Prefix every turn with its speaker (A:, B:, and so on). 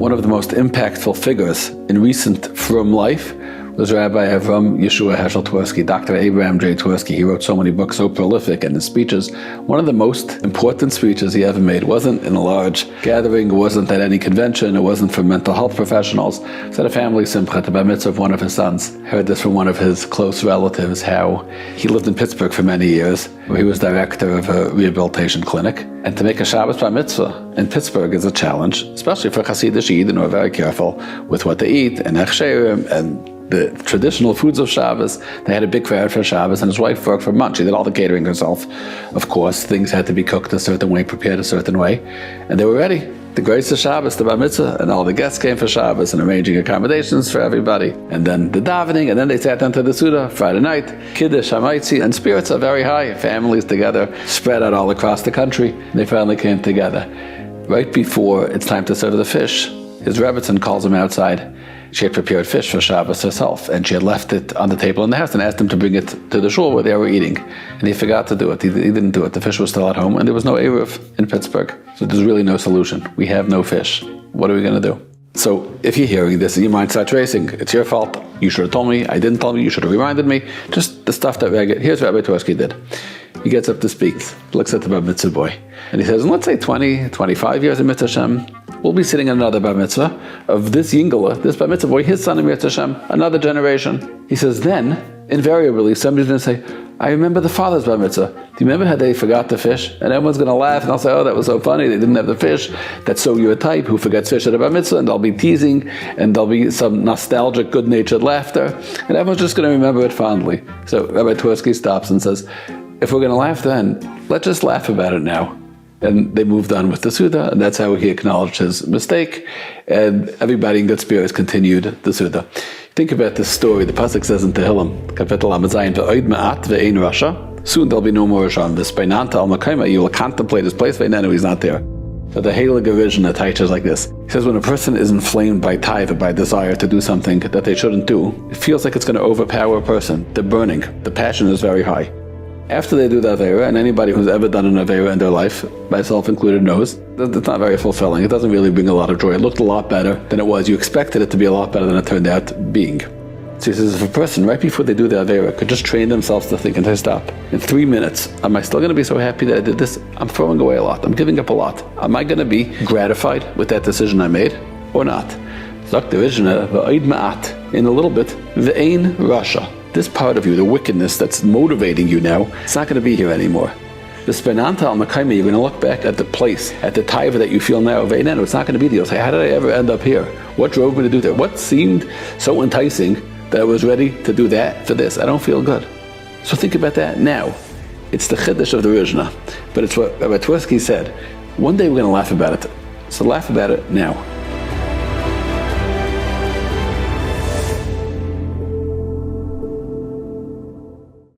A: One of the most impactful figures in recent Frum life was Rabbi Avram Yeshua Heschel Twersky, Dr. Abraham J. Twersky. He wrote so many books, so prolific, and his speeches, one of the most important speeches he ever made wasn't in a large gathering, it wasn't at any convention, it wasn't for mental health professionals. It was at a family simcha, the bar mitzvah of one of his sons. I heard this from one of his close relatives, how he lived in Pittsburgh for many years, where he was director of a rehabilitation clinic. And to make a Shabbos bar mitzvah in Pittsburgh is a challenge, especially for Hasidic Yidden who are very careful with what they eat, and hechsherim, and the traditional foods of Shabbos. They had a big crowd for Shabbos, and his wife worked for months. She did all the catering herself. Of course, things had to be cooked a certain way, prepared a certain way, and they were ready. The grace of Shabbos, the bar mitzvah, and all the guests came for Shabbos and arranging accommodations for everybody. And then the davening, and then they sat down to the Suda Friday night. Kiddush, Hamaitzi, and spirits are very high. Families together, spread out all across the country. And they finally came together. Right before it's time to serve the fish, his Rebbitzin calls him outside. She had prepared fish for Shabbos herself, and she had left it on the table in the house and asked him to bring it to the shul where they were eating. And he forgot to do it. He didn't do it. The fish was still at home, and there was no Eruv in Pittsburgh. So there's really no solution. We have no fish. What are we going to do? So if you're hearing this and your mind starts racing, it's your fault. You should have told me. I didn't tell you. You should have reminded me. Just the stuff that here's what Rabbi Twersky did. He gets up to speak, looks at the bar mitzvah boy, and he says, let's say 20, 25 years in Mitzvah Hashem, we'll be sitting in another bar mitzvah of this Yingala, this bar mitzvah boy, his son in Mitzvah Hashem, another generation. He says, then, invariably, somebody's going to say, I remember the father's bar mitzvah. Do you remember how they forgot the fish? And everyone's going to laugh, and I'll say, oh, that was so funny, they didn't have the fish. That's so your type, who forgets fish at a bar mitzvah, and they'll be teasing, and there'll be some nostalgic, good-natured laughter, and everyone's just going to remember it fondly. So Rabbi Twersky stops and says, if we're going to laugh then, let's just laugh about it now. And they moved on with the Suda, and that's how he acknowledged his mistake, and everybody in good spirits continued the Suda. Think about this story. The Pasuk says in Tehillim, Kapitel Amazayin, Ve'oid ma'at ve'ein rasha. Soon there'll be no more Rasha. V'speinanta al makayma, you will contemplate his place, ve'nenu, he's not there. So the Heilige Vision teaches like this. He says when a person is inflamed by taiva, by desire to do something that they shouldn't do, it feels like it's going to overpower a person. They're burning. The passion is very high. After they do the Aveira, and anybody who's ever done an Aveira in their life, myself included, knows that it's not very fulfilling. It doesn't really bring a lot of joy. It looked a lot better than it was. You expected it to be a lot better than it turned out being. So he says, if a person, right before they do the Aveira, could just train themselves to think and say, stop, in 3 minutes, am I still going to be so happy that I did this? I'm throwing away a lot. I'm giving up a lot. Am I going to be gratified with that decision I made or not? In a little bit, ve'ein rasha. This part of you, the wickedness that's motivating you now, it's not going to be here anymore. The spenanta al makayma, you're going to look back at the place, at the taiva that you feel now. Ve'inenu, it's not going to be there. You'll say, how did I ever end up here? What drove me to do that? What seemed so enticing that I was ready to do that for this? I don't feel good. So think about that now. It's the chiddush of the Rizhna, but it's what Rabbi Twersky said. One day we're going to laugh about it. So laugh about it now.